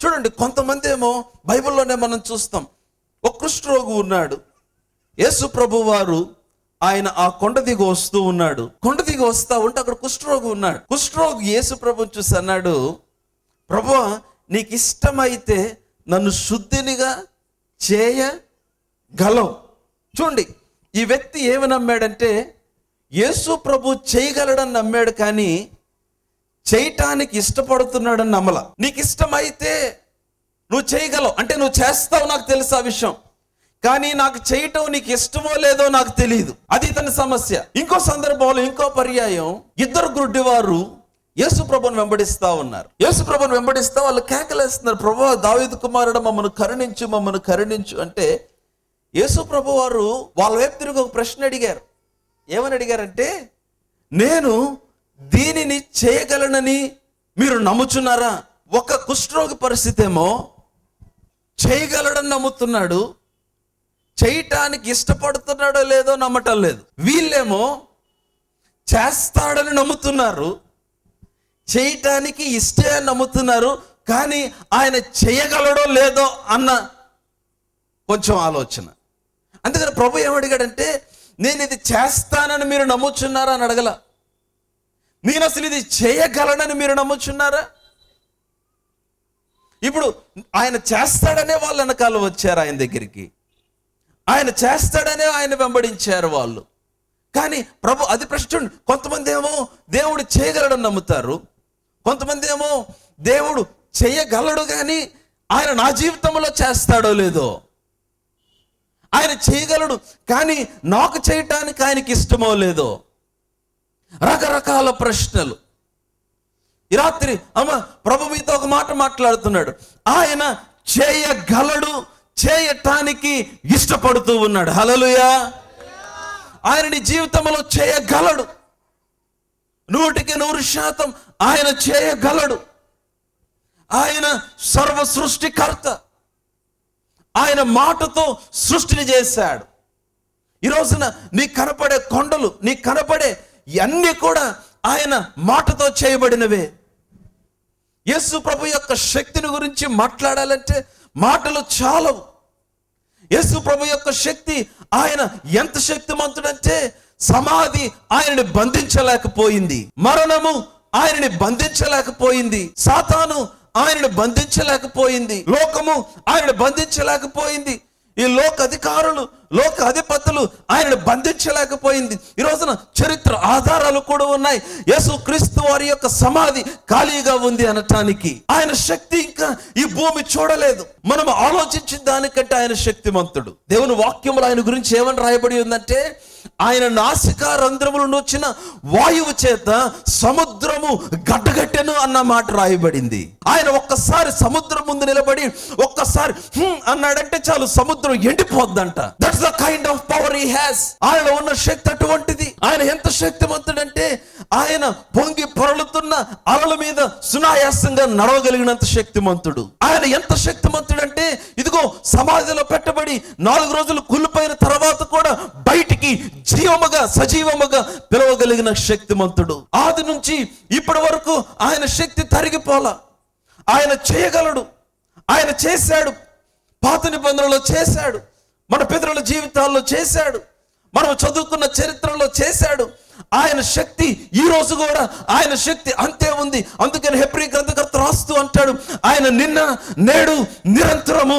చూడండి, కొంతమంది ఏమో బైబిల్లోనే మనం చూస్తాం, ఒక కుష్ఠరోగి ఉన్నాడు. యేసు ప్రభు వారు ఆయన ఆ కొండ దిగి వస్తూ ఉన్నాడు. కొండ దిగి వస్తా ఉంటే అక్కడ కుష్ఠరోగి ఉన్నాడు. కుష్ఠరోగి యేసు ప్రభుని చూసి అన్నాడు, ప్రభువా, నీకు ఇష్టమైతే నన్ను శుద్ధినిగా చేయగలవు. చూడండి, ఈ వ్యక్తి ఏమి నమ్మాడంటే యేసు ప్రభు చేయగలడని నమ్మాడు, కానీ చేయటానికి ఇష్టపడుతున్నాడని నమ్మల. నీకు ఇష్టమైతే నువ్వు చేయగలవు అంటే నువ్వు చేస్తావు, నాకు తెలుసు ఆ విషయం, కానీ నాకు చేయటం నీకు ఇష్టమో లేదో నాకు తెలియదు. అది ఇతని సమస్య. ఇంకో సందర్భంలో, ఇంకో పర్యాయం, ఇద్దరు గుడ్డివారు యేసు ప్రభుని వెంబడిస్తా ఉన్నారు. యేసు ప్రభుని వెంబడిస్తా వాళ్ళు కేకలేస్తున్నారు, ప్రభువా, దావీదు కుమారుడా, మమ్మల్ని కరుణించు, మమ్మల్ని కరుణించు అంటే యేసు ప్రభు వారు వాళ్ళ వైపు తిరిగి ఒక ప్రశ్న అడిగారు. ఏమని అడిగారంటే, నేను దీనిని చేయగలనని మీరు నమ్ముచున్నారా? ఒక కుష్ఠరోగి పరిస్థితి ఏమో చేయగలడని నమ్ముతున్నాడు, చేయటానికి ఇష్టపడుతున్నాడో లేదో నమ్మటం లేదు. వీళ్ళేమో చేస్తాడని నమ్ముతున్నారు, చేయటానికి ఇష్టే నమ్ముతున్నారు, కానీ ఆయన చేయగలడో లేదో అన్న కొంచెం ఆలోచన. అందుకని ప్రభు ఏమడిగాడంటే, నేను ఇది చేస్తానని మీరు నమ్ముచున్నారా అని అడగల, నేను అసలు ఇది చేయగలనని మీరు నమ్ముచున్నారా? ఇప్పుడు ఆయన చేస్తాడనే వాళ్ళ వెనకాల వచ్చారు ఆయన దగ్గరికి, ఆయన చేస్తాడనే ఆయన వెంబడించారు వాళ్ళు. కానీ ప్రభు అది ప్రశ్న. కొంతమంది ఏమో దేవుడు చేయగలడని నమ్ముతారు, కొంతమంది ఏమో దేవుడు చేయగలడు కానీ ఆయన నా జీవితంలో చేస్తాడో లేదో. ఆయన చేయగలడు కానీ నాకు చేయటానికి ఆయనకి ఇష్టమో లేదో. రకరకాల ప్రశ్నలు. ఈ రాత్రి ప్రభు మీతో ఒక మాట మాట్లాడుతున్నాడు. ఆయన చేయగలడు, చేయటానికి ఇష్టపడుతూ ఉన్నాడు. హల్లెలూయా. ఆయన నీ జీవితంలో చేయగలడు, 100% ఆయన చేయగలడు. ఆయన సర్వ సృష్టికర్త. ఆయన మాటతో సృష్టిని చేశాడు. ఈ రోజున నీకు కనపడే కొండలు, నీకు కనపడే అన్నీ కూడా ఆయన మాటతో చేయబడినవే. యేసు ప్రభు యొక్క శక్తిని గురించి మాట్లాడాలంటే మాటలు చాలవు. యేసు ప్రభు యొక్క శక్తి, ఆయన ఎంత శక్తిమంతుడంటే సమాధి ఆయనని బంధించలేకపోయింది, మరణము ఆయనని బంధించలేకపోయింది, సాతాను ఆయనను బంధించలేకపోయింది, లోకము ఆయనను బంధించలేకపోయింది, ఈ లోక అధికారులు, లోక అధిపతులు ఆయనను బంధించలేకపోయింది. ఈ రోజున చరిత్ర ఆధారాలు కూడా ఉన్నాయి. యేసు క్రీస్తు వారి యొక్క సమాధి ఖాళీగా ఉంది అనటానికి. ఆయన శక్తి ఇంకా ఈ భూమి చూడలేదు. మనం ఆలోచించిన దానికంటే ఆయన శక్తిమంతుడు. దేవుని వాక్యములు ఆయన గురించి ఏమని రాయబడి ఉందంటే, ఆయన నాసికా రంధ్రముల నుంచి వచ్చిన వాయువు చేత సముద్రము గడ్డగట్టెను అన్న మాట రాయబడింది. ఆయన ఒక్కసారి సముద్రం ముందు నిలబడి ఒక్కసారి అన్నాడంటే చాలు, సముద్రం ఎండిపోద్దంట. That's the kind of power he has. ఆయన ఉన్న శక్తి అటువంటిది. ఆయన ఎంత శక్తిమంతుడంటే ఆయన పొంగి పొరలుతున్న అలల మీద సునాయాసంగా నడవగలిగినంత శక్తిమంతుడు. ఆయన ఎంత శక్తిమంతుడంటే, ఇదిగో సమాధిలో పెట్టబడి 4 రోజులు కుళ్ళిపోయిన తర్వాత కూడా బయటికి జీవముగా, సజీవముగా పిలవగలిగిన శక్తిమంతుడు. ఆది నుంచి ఇప్పటి వరకు ఆయన శక్తి తరిగిపోలా. ఆయన చేయగలడు, ఆయన చేశాడు, పాత నిబంధనలో చేశాడు, మన పితరుల జీవితాల్లో చేశాడు, మనం చదువుకున్న చరిత్రలో చేశాడు. ఆయన శక్తి ఈ రోజు కూడా ఆయన శక్తి అంతే ఉంది. అందుకని హెబ్రీ గ్రంథకర్త రాస్తూ అంటాడు, ఆయన నిన్న నేడు నిరంతరము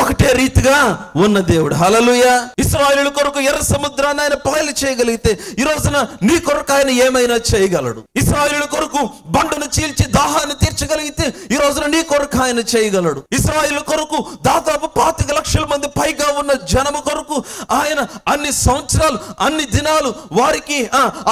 ఒకటే రీతిగా ఉన్న దేవుడు. హల్లెలూయా. ఇశ్రాయేలు కొరకు ఎర్ర సముద్రాన్ని ఆయన పాయలు చేయగలిగితే ఈ రోజున నీ కొరకు ఆయన ఏమైనా చేయగలడు. ఇశ్రాయేలు కొరకు బండను చీల్చి దాహాన్ని తీర్చగలిగితే ఈ రోజున నీ కొరకు ఆయన చేయగలడు. ఇశ్రాయేలు కొరకు దాదాపు 25 లక్షల మంది పైగా ఉన్న జనము కొరకు ఆయన అన్ని సంవత్సరాలు, అన్ని దినాలు వారికి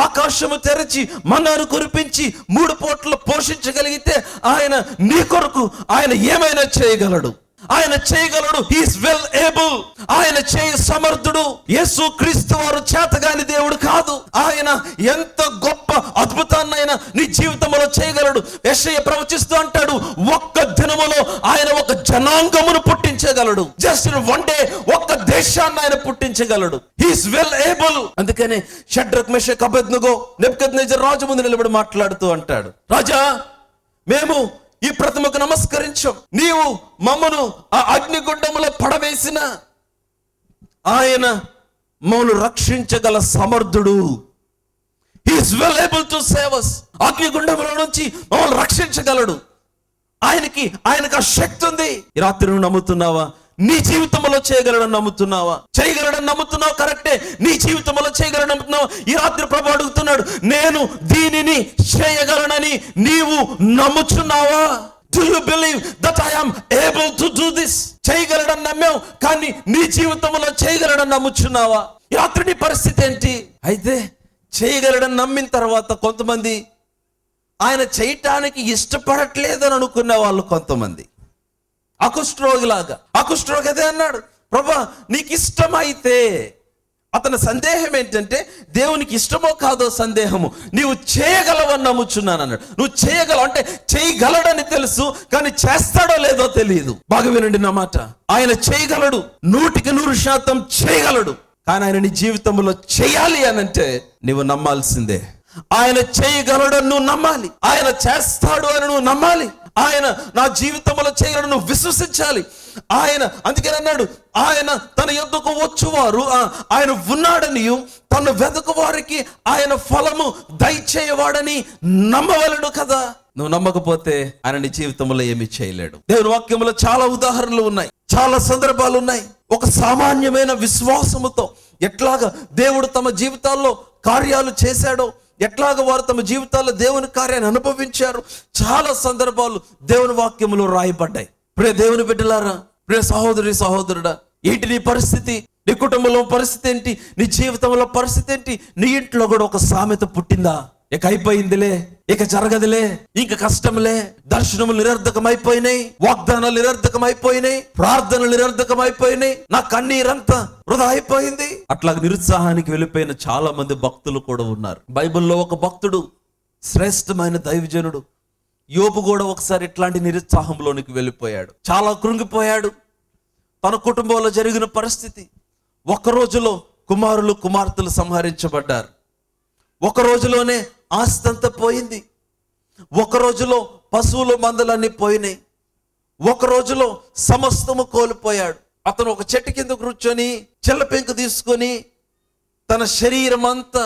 ఆకాశము తెరచి మన్నాను కురిపించి 3 పూటలు పోషించగలిగితే ఆయన నీ కొరకు ఆయన ఏమైనా చేయగలడు. ఆయన చేయగలడు. హి ఈస్ వెల్ ఏబుల్. ఆయన చేయ సమర్థుడు. యేసు క్రీస్తు వారు చేతగాని దేవుడు కాదు. ఆయన ఎంత గొప్ప అద్భుతాన్నైనా నీ జీవితంలో చేయగలడు. యెషయా ప్రవచిస్తూ అంటాడు, ఒక్క దినములో ఆయన ఒక జనాంగమును పుట్టించగలడు. జస్ట్ ఇన్ వన్ డే ఒక్క దేశాన్ని ఆయన పుట్టించగలడు. He is well able. అందుకనే షడ్రక్, మెషక్, అబేద్నెగో నెబుకద్నెజర్ రాజు ముందు నిలబడి మాట్లాడుతూ అంటాడు, రాజా, మేము ఈ ప్రతిమకు నమస్కరించం. నీవు మమ్మను ఆ అగ్నిగుండములో పడవేసిన ఆయన మమ్మను రక్షించగల సమర్థుడు. He is well able to save us. అగ్నిగుండముల నుంచి మమ్మల్ని రక్షించగలడు. ఆయనకు ఆ శక్తి ఉంది. ఈ రాత్రి నువ్వు నమ్ముతున్నావా? నీ జీవితంలో చేయగలడని నమ్ముతున్నావా? చేయగలడని నమ్ముతున్నావు, కరెక్టే. నీ జీవితంలో చేయగలడని నమ్ముతున్నావా? ఈ రాత్రి ప్రభు అడుగుతున్నాడు, నేను దీనిని చేయగలనని నీవు నమ్ముచున్నావా? Do you believe that I am able to do this? చేయగలడని నమ్మావు, కానీ నీ జీవితంలో చేయగలడని నమ్ముచున్నావా? ఈ రాత్రి నీ పరిస్థితి ఏంటి? అయితే చేయగలడని నమ్మిన తర్వాత కొంతమంది ఆయన చేయటానికి ఇష్టపడట్లేదని అనుకున్న వాళ్ళు కొంతమంది. అకుష్ఠరోగి అదే అన్నాడు, ప్రభా నీకు ఇష్టమైతే. అతని సందేహం ఏంటంటే దేవునికి ఇష్టమో కాదో సందేహము. నీవు చేయగలవని నమ్ముచున్నాను అన్నాడు. నువ్వు చేయగలవు అంటే చేయగలడని తెలుసు, కానీ చేస్తాడో లేదో తెలియదు. బాగా వినండి నా మాట. ఆయన చేయగలడు, 100% చేయగలడు. కానీ ఆయన నీ జీవితంలో చేయాలి అనంటే నీవు నమ్మాల్సిందే. ఆయన చేయగలడని నువ్వు నమ్మాలి. ఆయన చేస్తాడు అని నువ్వు నమ్మాలి. ఆయన నా జీవితంలో చేయగలడు నువ్వు విశ్వసించాలి. ఆయన అందుకని అన్నాడు, ఆయన తన యొద్దకు వచ్చువారు ఆయన ఉన్నాడని, తను వెదకు వారికి ఆయన ఫలము దయచేయవాడని నమ్మవలను కదా. నువ్వు నమ్మకపోతే ఆయన నీ జీవితంలో ఏమీ చేయలేడు. దేవుని వాక్యంలో చాలా ఉదాహరణలు ఉన్నాయి, చాలా సందర్భాలు ఉన్నాయి. ఒక సామాన్యమైన విశ్వాసముతో ఎట్లాగా దేవుడు తమ జీవితాల్లో కార్యాలు చేశాడో, ఎట్లాగ వారు తమ జీవితాల్లో దేవుని కార్యాన్ని అనుభవించారు, చాలా సందర్భాలు దేవుని వాక్యములో రాయబడ్డాయి. ప్రియ దేవుని బిడ్డలారా, ప్రియ సహోదరి సహోదరుడా, ఏంటి నీ పరిస్థితి? నీ కుటుంబంలో పరిస్థితి ఏంటి? నీ జీవితంలో పరిస్థితి ఏంటి? నీ ఇంట్లో కూడా ఒక సామెత పుట్టిందా? ఇక అయిపోయిందిలే, ఇక జరగదులే, ఇంక కష్టంలే, దర్శనములు నిరర్ధకమైపోయినాయి, వాగ్దానాలు నిరర్ధకమైపోయినాయి, ప్రార్థనలు నిరర్ధకమైపోయినాయి, నా కన్నీరంతా వృధా అయిపోయింది. అట్లా నిరుత్సాహానికి వెళ్ళిపోయిన చాలా మంది భక్తులు కూడా ఉన్నారు. బైబిల్లో ఒక భక్తుడు, శ్రేష్టమైన దైవజనుడు యోబు కూడా ఒకసారి ఇట్లాంటి నిరుత్సాహంలోనికి వెళ్ళిపోయాడు. చాలా కృంగిపోయాడు. తన కుటుంబంలో జరిగిన పరిస్థితి, ఒక్క రోజులో కుమారులు కుమార్తెలు సంహరించబడ్డారు. ఒక రోజులోనే ఆస్తి అంతా పోయింది. ఒక రోజులో పశువుల మందలన్నీ పోయినాయి. ఒక రోజులో సమస్తము కోల్పోయాడు. అతను ఒక చెట్టు కింద కూర్చొని చెల్లపెంకు తీసుకొని తన శరీరం అంతా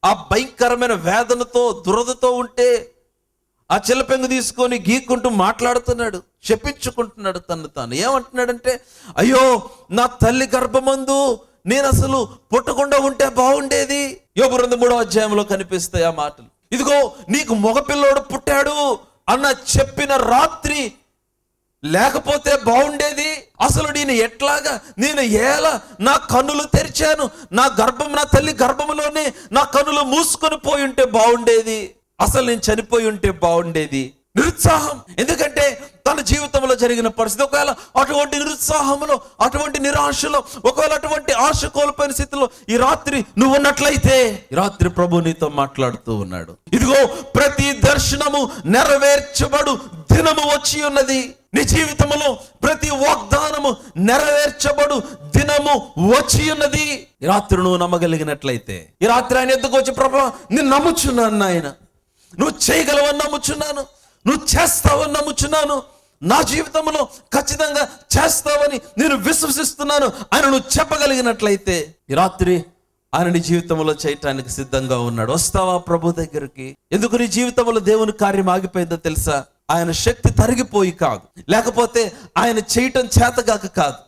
ఆ భయంకరమైన వేదనతో దురదతో ఉంటే ఆ చెల్లపెంగు తీసుకొని గీక్కుంటూ మాట్లాడుతున్నాడు, చెప్పించుకుంటున్నాడు తను తాను. ఏమంటున్నాడంటే, అయ్యో నా తల్లి గర్భమందు నేను అసలు పుట్టకుండా ఉంటే బాగుండేది. యోబు 3వ అధ్యాయంలో కనిపిస్తాయి ఆ మాటలు. ఇదిగో నీకు మగపిల్లోడు పుట్టాడు అన్న చెప్పిన రాత్రి లేకపోతే బాగుండేది. అసలు నేను ఎలా నా కన్నులు తెరిచాను, నా తల్లి గర్భంలోనే నా కన్నులు మూసుకొని పోయి ఉంటే బాగుండేది, అసలు నేను చనిపోయి ఉంటే బాగుండేది. నిరుత్సాహం, ఎందుకంటే తన జీవితంలో జరిగిన పరిస్థితి. ఒకవేళ అటువంటి నిరుత్సాహంలో, అటువంటి నిరాశలో, ఒకవేళ అటువంటి ఆశ కోల్పోయిన స్థితిలో ఈ రాత్రి నువ్వు ఉన్నట్లయితే, ఈ రాత్రి ప్రభు నీతో మాట్లాడుతూ ఉన్నాడు. ఇదిగో ప్రతి దర్శనము నెరవేర్చబడు దినము వచ్చి ఉన్నది. నీ జీవితంలో ప్రతి వాగ్దానము నెరవేర్చబడు దినము వచ్చి ఉన్నది. ఈ రాత్రి నువ్వు నమ్మగలిగినట్లయితే, ఈ రాత్రి ఆయన ఎద్దుకు వచ్చి, ప్రభు నేను నమ్ముచున్నాను, ఆయన నువ్వు చేయగలవని నమ్ముచున్నాను, నువ్వు చేస్తావని నమ్ముచున్నాను, నా జీవితంలో ఖచ్చితంగా చేస్తావని నేను విశ్వసిస్తున్నాను ఆయన నువ్వు చెప్పగలిగినట్లయితే, ఈ రాత్రి ఆయన నీ జీవితంలో చేయటానికి సిద్ధంగా ఉన్నాడు. వస్తావా ప్రభు దగ్గరికి? ఎందుకు నీ జీవితంలో దేవుని కార్యం ఆగిపోయిందో తెలుసా? ఆయన శక్తి తరిగిపోయి కాదు, లేకపోతే ఆయన చేయటం చేతగాక కాదు,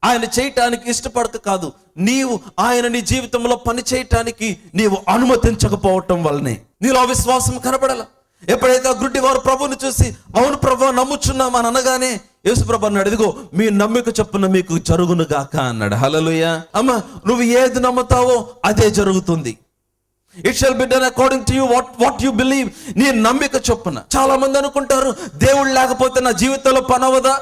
ఆయన చేయటానికి ఇష్టపడక కాదు, నీవు ఆయన నీ జీవితంలో పని చేయటానికి నీవు అనుమతించకపోవటం వల్లనే నీలో అవిశ్వాసం కనపడాల. ఎప్పుడైతే ఆ గుడ్డి వారు ప్రభుని చూసి అవును ప్రభు నమ్ముచున్నాం అని అనగానే యేసు ప్రభు అన్నాడు, ఇదిగో మీ నమ్మిక చొప్పున మీకు జరుగును గాక అన్నాడు. హల్లెలూయా. అమ్మ, నువ్వు ఏది నమ్ముతావో అదే జరుగుతుంది. It shall be done according to you what you believe. నీ నమ్మిక చొప్పున. చాలా మంది అనుకుంటారు, దేవుడు లేకపోతే నా జీవితంలో పని అవ్వదా,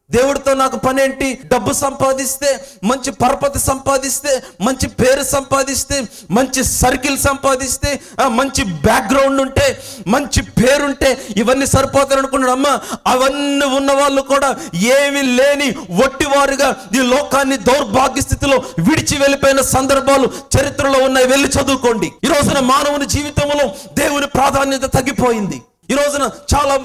దేవుడితో నాకు పని ఏంటి? డబ్బు సంపాదిస్తే, మంచి పరపతి సంపాదిస్తే, మంచి పేరు సంపాదిస్తే, మంచి సర్కిల్ సంపాదిస్తే, మంచి బ్యాక్గ్రౌండ్ ఉంటే, మంచి పేరుంటే ఇవన్నీ సరిపోతారు అనుకున్నాడు. అమ్మ, అవన్నీ ఉన్న వాళ్ళు కూడా ఏమి లేని ఒట్టివారుగా ఈ లోకాన్ని దౌర్భాగ్య స్థితిలో విడిచి వెళ్ళిపోయిన సందర్భాలు చరిత్రలో ఉన్నాయి. వెళ్ళి చదువుకోండి. ఈ రోజున మానవుని జీవితంలో దేవుని ప్రాధాన్యత తగ్గిపోయింది. ఈ రోజున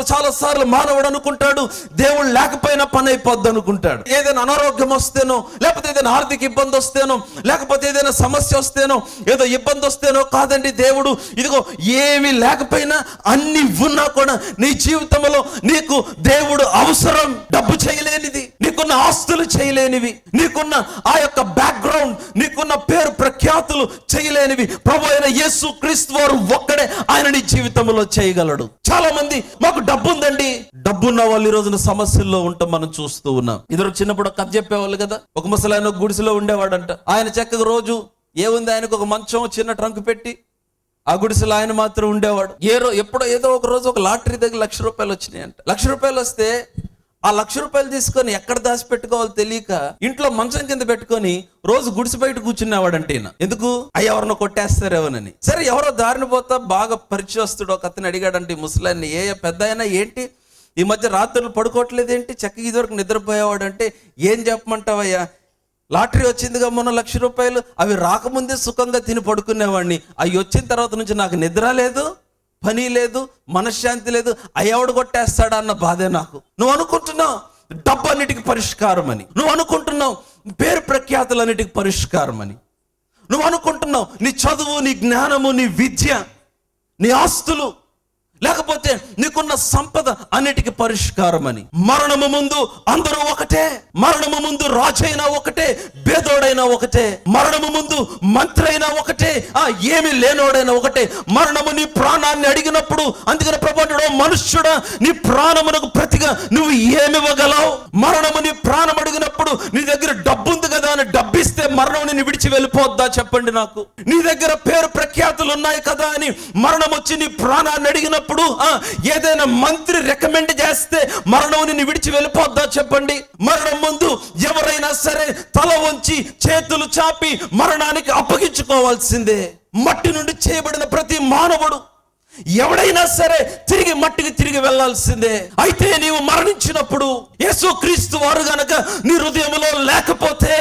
చాలా సార్లు మానవుడు అనుకుంటాడు దేవుడు లేకపోయినా పని అయిపోద్ది అనుకుంటాడు. ఏదైనా అనారోగ్యం వస్తేనో, లేకపోతే ఏదైనా ఆర్థిక ఇబ్బంది వస్తేనో, లేకపోతే ఏదైనా సమస్య వస్తేనో, ఏదో ఇబ్బంది వస్తేనో, కాదండి దేవుడు ఇదిగో ఏమీ లేకపోయినా అన్ని ఉన్నా కూడా నీ జీవితంలో నీకు దేవుడు అవసరం. డబ్బు చేయలేనిది, నీకున్న ఆస్తులు చేయలేనివి, నీకున్న ఆ యొక్క బ్యాక్గ్రౌండ్, నీకున్న పేరు ప్రఖ్యాతులు చేయలేనివి ప్రభు అయిన యేసు క్రీస్తు వారు ఒక్కడే ఆయన నీ జీవితంలో చేయగలడు. చాలా మంది మాకు డబ్బు ఉందండి, డబ్బున్న వాళ్ళు ఈ రోజున సమస్యల్లో ఉంటాం మనం చూస్తూ ఉన్నాం. ఇద్దరు చిన్నప్పుడు కథ చెప్పేవాళ్ళు కదా. ఒక ముసలాయన గుడిసెలో ఉండేవాడంట. ఆయన చక్కగా రోజు ఏముంది, ఆయనకు ఒక మంచం, చిన్న ట్రంక్ పెట్టి ఆ గుడిసెలో ఆయన మాత్రం ఉండేవాడు. ఎప్పుడో ఏదో ఒక రోజు ఒక లాటరీ దగ్గర ₹1,00,000 వచ్చినాయంట. ₹1,00,000 వస్తే ఆ ₹1,00,000 తీసుకొని ఎక్కడ దాచిపెట్టుకోవాలో తెలియక ఇంట్లో మంచం కింద పెట్టుకొని రోజు గుడిసె బయట కూర్చునేవాడంటే ఈయన. ఎందుకు? ఎవరినో కొట్టేస్తారేమోనని. సరే, ఎవరో దారిని పోతా బాగా పరిచయస్తుడు ఒక అతను అడిగాడంటే ఈ ముసలాన్ని, పెద్ద అయినా ఏంటి ఈ మధ్య రాత్రులు పడుకోవట్లేదు ఏంటి, చక్కగా ఇదివరకు నిద్రపోయేవాడంటే, ఏం చెప్పమంటావయ్యా, లాటరీ వచ్చిందిగా మొన్న ₹1,00,000, అవి రాకముందే సుఖంగా తిని పడుకునేవాడిని, అవి వచ్చిన తర్వాత నుంచి నాకు నిద్ర లేదు, పని లేదు, మనశ్శాంతి లేదు, అయ్యవడు కొట్టేస్తాడా అన్న బాధే నాకు. నువ్వు అనుకుంటున్నావు డబ్బు అన్నిటికీ పరిష్కారం అని, నువ్వు అనుకుంటున్నావు పేరు ప్రఖ్యాతులన్నిటికీ పరిష్కారం అని, నువ్వు అనుకుంటున్నావు నీ చదువు, నీ జ్ఞానము, నీ విద్య, నీ ఆస్తులు, లేకపోతే నీకున్న సంపద అన్నిటికీ పరిష్కారం అని. మరణము ముందు అందరూ ఒకటే, మరణము ముందు రాజైనా ఒకటే, పేదోడైనా ఒకటే, మరణము ముందు మంత్రి అయినా ఒకటే, ఏమి లేనోడైనా ఒకటే. మరణము నీ ప్రాణాన్ని అడిగినప్పుడు, అందుకని ప్రభువు మనుష్యుడా నీ ప్రాణమునకు ప్రతిగా నువ్వు ఏమివ్వగలవు? మరణము నీ ప్రాణం అడిగినప్పుడు నీ దగ్గర డబ్బు ఉంది కదా అని డబ్బిస్తే మరణం నిన్ను విడిచి వెళ్ళిపోద్దా చెప్పండి నాకు? నీ దగ్గర పేరు ప్రఖ్యాతులు ఉన్నాయి కదా అని మరణం వచ్చి నీ ప్రాణాన్ని అడిగినప్పుడు ఏదైనా మంత్రి రికమెండ్ చేస్తే మరణం నిన్ను విడిచి వెళ్ళిపోద్దా చెప్పండి? మరణం ముందు ఎవరైనా సరే తల వంచి చేతులు చాపి మరణానికి అప్పగించుకోవాల్సిందే. మట్టి నుండి చేయబడిన ప్రతి మానవుడు ఎవడైనా సరే తిరిగి మట్టికి తిరిగి వెళ్లాల్సిందే. అయితే నీవు మరణించినప్పుడు యేసుక్రీస్తు వారు గనక నీ హృదయంలో లేకపోతే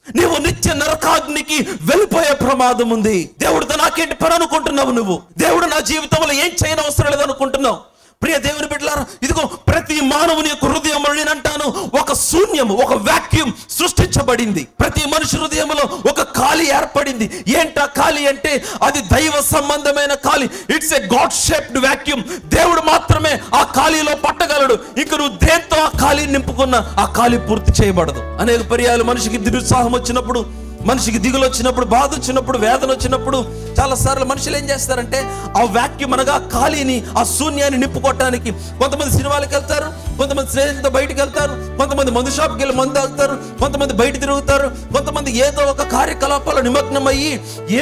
నీవు నిత్య నరకాగ్నికి వెళ్ళిపోయే ప్రమాదం ఉంది. దేవుడితో నాకేంటి పని అనుకుంటున్నావు నువ్వు? దేవుడు నా జీవితంలో ఏం చేయని అవసరం లేదు అనుకుంటున్నావు? ప్రియ దేవుని బిడ్డలారా, ఇదిగో ప్రతి మానవుని యొక్క హృదయంలో నేనంటాను ఒక శూన్యము, ఒక వాక్యూమ్ సృష్టించబడింది. ప్రతి మనిషి హృదయంలో ఒక ఖాళీ ఏర్పడింది. ఏంటా ఖాళీ అంటే అది దైవ సంబంధమైన ఖాళీ. It's a God shaped vacuum. దేవుడు మాత్రమే ఆ ఖాళీలో పట్టగలడు. ఇక నువ్వు దేంతో ఆ ఖాళీ నింపుకున్నా ఆ ఖాళీ పూర్తి చేయబడదు. అనేక పర్యాలు మనిషికి నిరుత్సాహం వచ్చినప్పుడు, మనిషికి దిగులు వచ్చినప్పుడు, బాధ వచ్చినప్పుడు, వేదన వచ్చినప్పుడు చాలా సార్లు మనుషులు ఏం చేస్తారంటే ఆ వాక్యూమ్ అనగా ఖాళీని, ఆ శూన్యాన్ని నింపుకోవటానికి కొంతమంది సినిమాలకు వెళ్తారు, కొంతమంది స్నేహితులతో బయటకు వెళ్తారు, కొంతమంది మందు షాప్కి వెళ్ళి మందు తాగుతారు, కొంతమంది బయట తిరుగుతారు, కొంతమంది ఏదో ఒక కార్యకలాపాలు నిమగ్నమయ్యి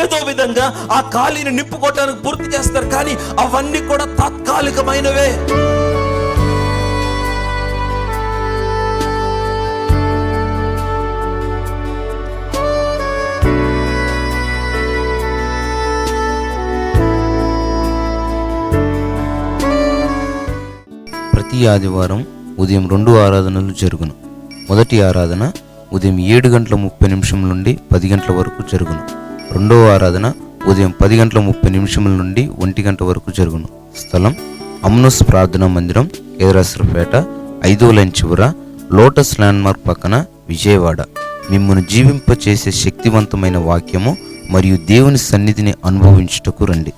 ఏదో విధంగా ఆ ఖాళీని నింపుకోవటానికి పూర్తి చేస్తారు. కానీ అవన్నీ కూడా తాత్కాలికమైనవే. ప్రతి ఆదివారం ఉదయం 2 ఆరాధనలు జరుగును. మొదటి ఆరాధన ఉదయం 7:30 నుండి 10 గంటల వరకు జరుగును. రెండవ ఆరాధన ఉదయం 10:30 నుండి 1 గంట వరకు జరుగును. స్థలం అమ్నోస్ ప్రార్థనా మందిరం, కేదారేశ్వరపేట, 5వ లైన్ చివర, లోటస్ ల్యాండ్మార్క్ పక్కన, విజయవాడ. మిమ్మల్ని జీవింపచేసే శక్తివంతమైన వాక్యము మరియు దేవుని సన్నిధిని అనుభవించుటకు రండి.